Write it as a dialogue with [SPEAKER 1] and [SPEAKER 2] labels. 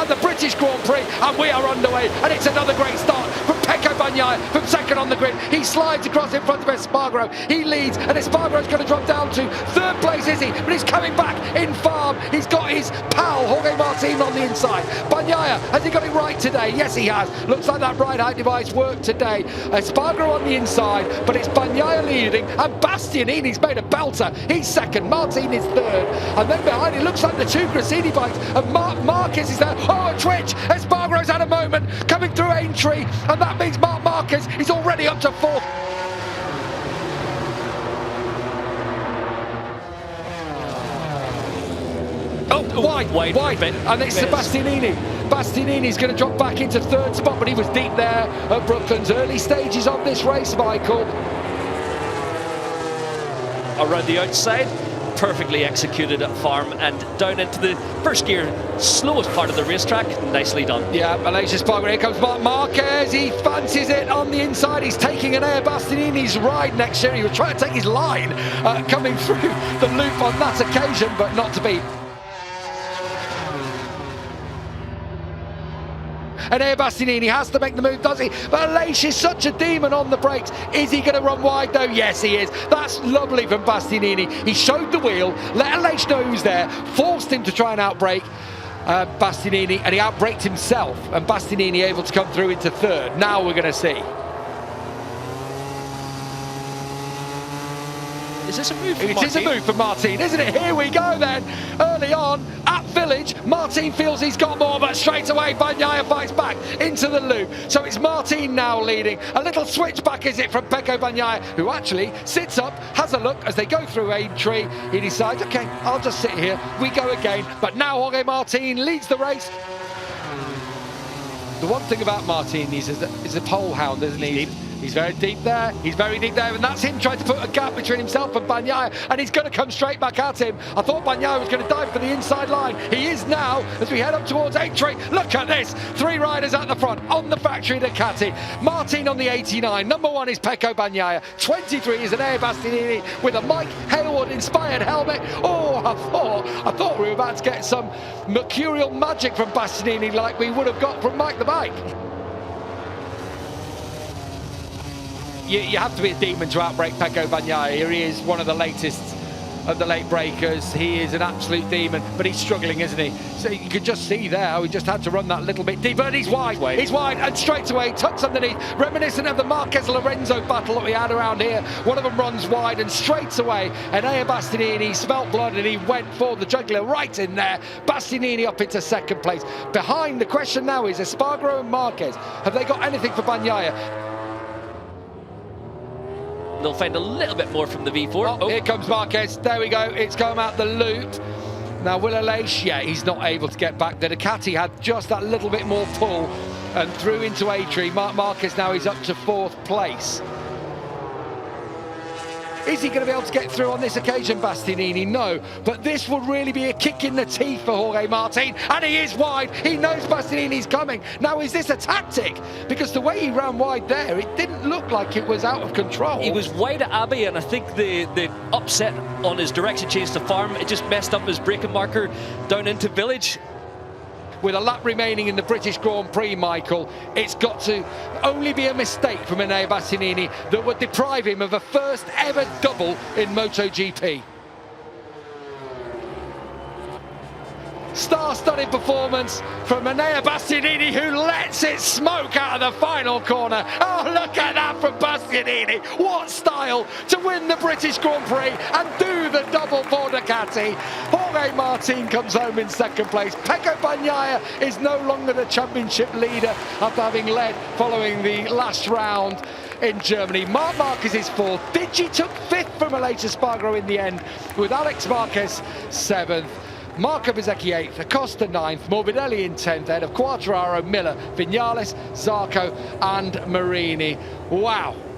[SPEAKER 1] and the British Grand Prix, and we are underway, and it's another great start from Pecco Bagnaia from second on the grid. He slides across in front of Espargaro, he leads, and Espargaro's going to drop down to third place, is he? But he's coming back in farm. He's got his pal Jorge Martin on the inside. Bagnaia, has he got it right today? Yes, he has. Looks like that ride height device worked today. Espargaro on the inside, but it's Bagnaia leading, and Bastianini's made a belter. He's second, Martin is third, and then behind it looks like the two Grassini bikes, and Marc Marquez is there. Oh, a twitch! Espargaro's had a moment coming through Aintree, and that means Marc Marquez is already up to fourth. Oh, wide, and it's Bastianini. Bastianini's going to drop back into third spot, but he was deep there at Brooklands. Early stages of this race, Michael.
[SPEAKER 2] Around the outside, perfectly executed at farm, and down into the first gear, slowest part of the racetrack. Nicely done. Yeah,
[SPEAKER 1] Malaysia Spargo. Here comes Marc Marquez. He fancies it on the inside. He's taking an Air Bastianini's ride next year. He was trying to take his line coming through the loop on that occasion, but not to be. And Air Bastianini has to make the move, does he? But Aleix is such a demon on the brakes. Is he going to run wide though? Yes, he is. That's lovely from Bastianini. He showed the wheel, let Aleix know who's there, forced him to try and outbrake Bastianini, and he outbraked himself. And Bastianini able to come through into third. Now we're going to see.
[SPEAKER 2] Is this a move for Martin?
[SPEAKER 1] It is a move for Martin, isn't it? Here we go then. Early on at Village, Martin feels he's got more, but straight away Bagnaia fights back into the loop. So it's Martin now leading. A little switchback is it from Pecco Bagnaia, who actually sits up, has a look as they go through Aintree. He decides, okay, I'll just sit here. We go again. But now Jorge Martin leads the race. The one thing about Martin is a pole hound, isn't he? He's very deep there, and that's him trying to put a gap between himself and Bagnaia, and he's going to come straight back at him. I thought Bagnaia was going to dive for the inside line. He is now, as we head up towards Aintree. Look at this, three riders at the front on the factory Ducati. Martin on the 89, number 1 is Pecco Bagnaia, 23 is an Air Bastianini with a Mike Hailwood inspired helmet. Oh, I thought we were about to get some mercurial magic from Bastianini like we would have got from Mike the Bike. You have to be a demon to outbrake Pecco Bagnaia. Here he is, one of the latest of the late breakers. He is an absolute demon, but he's struggling, isn't he? So you can just see there how he just had to run that little bit deeper, and he's wide. He's wide, and straight away, tucks underneath, reminiscent of the Marquez-Lorenzo battle that we had around here. One of them runs wide, and straight away, and Air Bastianini smelt blood, and he went for the jugular right in there. Bastianini up into second place. Behind, the question now is, Espargaro and Marquez, have they got anything for Bagnaia?
[SPEAKER 2] They'll find a little bit more from the V4.
[SPEAKER 1] Oh, here comes Marquez. There we go. It's come out the loop. Now, will Aleix? Yeah, he's not able to get back. The Ducati had just that little bit more pull and through into Aintree. Marc Marquez now is up to fourth place. Is he going to be able to get through on this occasion, Bastianini? No, but this will really be a kick in the teeth for Jorge Martin, and he is wide. He knows Bastianini's coming. Now, is this a tactic? Because the way he ran wide there, it didn't look like it was out of control.
[SPEAKER 2] He was wide at Abbey, and I think the upset on his direction change to farm, it just messed up his braking marker down into Village.
[SPEAKER 1] With a lap remaining in the British Grand Prix, Michael, it's got to only be a mistake from Air Bastianini that would deprive him of a first ever double in MotoGP. Star-studded performance from Air Bastianini, who lets it smoke out of the final corner. Oh, look at that from Bastianini. What style to win the British Grand Prix and do the double for Ducati. Jorge Martin comes home in second place. Pecco Bagnaia is no longer the championship leader after having led following the last round in Germany. Marc Marquez is fourth. Digi took fifth from Aleix Espargaro in the end, with Alex Marquez seventh. Marco Bezzecchi 8th, Acosta 9th, Morbidelli in 10th, ahead of Quartararo, Miller, Vinales, Zarco and Marini. Wow.